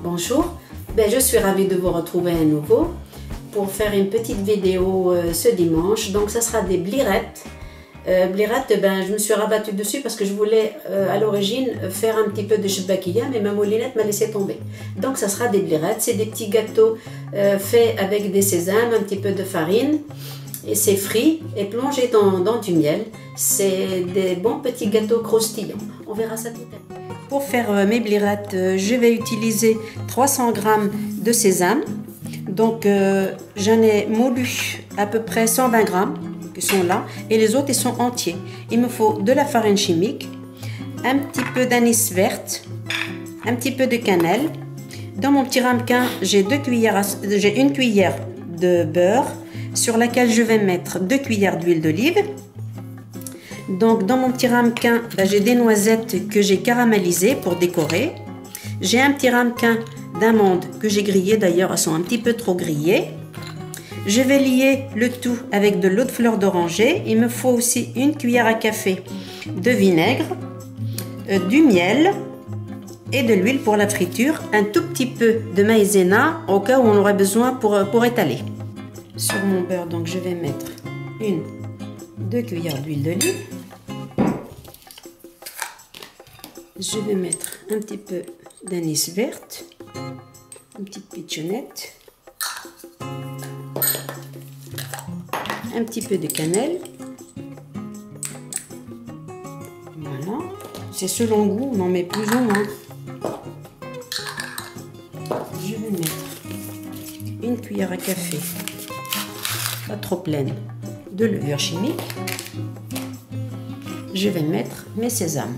Bonjour, je suis ravie de vous retrouver à nouveau pour faire une petite vidéo ce dimanche. Donc ça sera des blirettes. Je me suis rabattue dessus parce que je voulais à l'origine faire un petit peu de chbakia, mais ma moulinette m'a laissé tomber. Donc ça sera des blirettes, c'est des petits gâteaux faits avec des sésames, un petit peu de farine, et c'est frit et plongé dans du miel. C'est des bons petits gâteaux croustillants. On verra ça tout à l'heure. Pour faire mes blirettes, je vais utiliser 300 g de sésame. Donc j'en ai moulu à peu près 120 g qui sont là et les autres ils sont entiers. Il me faut de la farine chimique, un petit peu d'anis verte, un petit peu de cannelle. Dans mon petit ramequin, j'ai une cuillère de beurre sur laquelle je vais mettre 2 cuillères d'huile d'olive. Donc dans mon petit ramequin, j'ai des noisettes que j'ai caramélisées pour décorer. J'ai un petit ramequin d'amandes que j'ai grillées, d'ailleurs elles sont un petit peu trop grillées. Je vais lier le tout avec de l'eau de fleur d'oranger. Il me faut aussi une cuillère à café de vinaigre, du miel et de l'huile pour la friture, un tout petit peu de maïzena au cas où on aurait besoin pour étaler. Sur mon beurre, donc je vais mettre 2 cuillères d'huile d'olive. Je vais mettre un petit peu d'anis verte, une petite pitchounette, un petit peu de cannelle. Voilà, c'est selon goût, on en met plus ou moins. Je vais mettre une cuillère à café, pas trop pleine, de levure chimique. Je vais mettre mes sésames.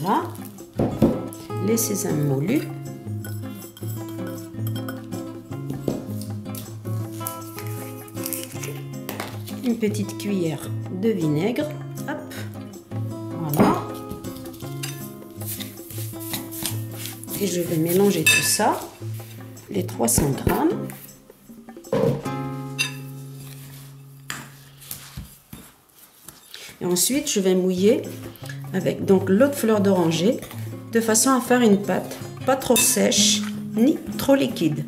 Voilà, les sésames moulus. Une petite cuillère de vinaigre. Hop, voilà. Et je vais mélanger tout ça, les 300 g. Et ensuite, je vais mouiller avec donc l'eau de fleur d'oranger de façon à faire une pâte pas trop sèche ni trop liquide.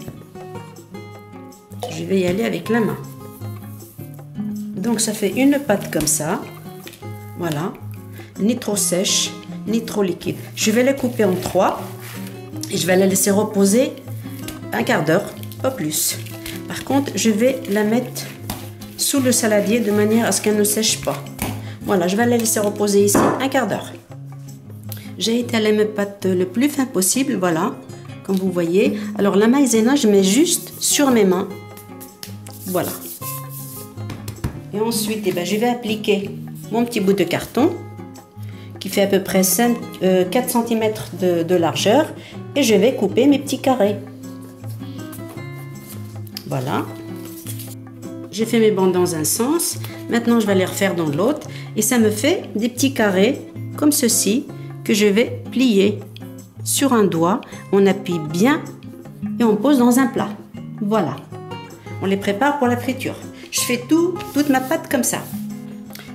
Je vais y aller avec la main. Donc ça fait une pâte comme ça. Voilà, ni trop sèche ni trop liquide. Je vais la couper en 3 et je vais la laisser reposer un quart d'heure, pas plus. Par contre, je vais la mettre sous le saladier de manière à ce qu'elle ne sèche pas. Voilà, je vais la laisser reposer ici un quart d'heure. J'ai étalé mes pâtes le plus fin possible, voilà, comme vous voyez. Alors la maïzena, je mets juste sur mes mains. Voilà. Et ensuite, je vais appliquer mon petit bout de carton qui fait à peu près 4 cm de largeur et je vais couper mes petits carrés. Voilà. J'ai fait mes bandes dans un sens. Maintenant, je vais les refaire dans l'autre. Et ça me fait des petits carrés comme ceci que je vais plier sur un doigt. On appuie bien et on pose dans un plat. Voilà. On les prépare pour la friture. Je fais toute ma pâte comme ça.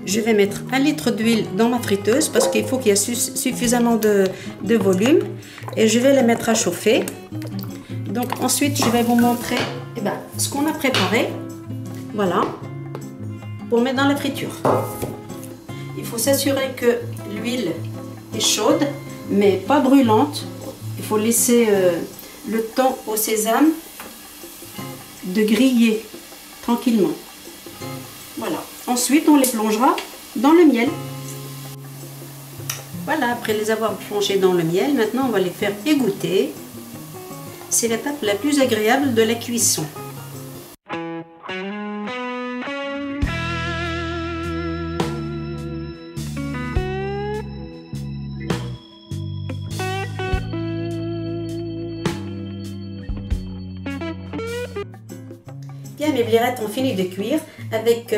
Je vais mettre 1 litre d'huile dans ma friteuse parce qu'il faut qu'il y ait suffisamment de volume. Et je vais les mettre à chauffer. Donc ensuite, je vais vous montrer ce qu'on a préparé. Voilà, pour mettre dans la friture. Il faut s'assurer que l'huile est chaude, mais pas brûlante. Il faut laisser le temps au sésame de griller tranquillement. Voilà. Ensuite, on les plongera dans le miel. Voilà, après les avoir plongés dans le miel, maintenant on va les faire égoutter. C'est l'étape la plus agréable de la cuisson. Mes blirettes ont fini de cuire. Avec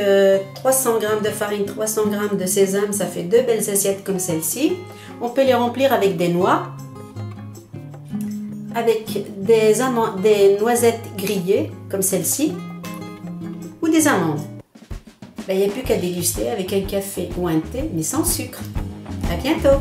300 g de farine, 300 g de sésame, ça fait 2 belles assiettes comme celle-ci. On peut les remplir avec des noix, avec des noisettes grillées comme celle-ci, ou des amandes. Il n'y a plus qu'à déguster avec un café ou un thé, mais sans sucre. À bientôt!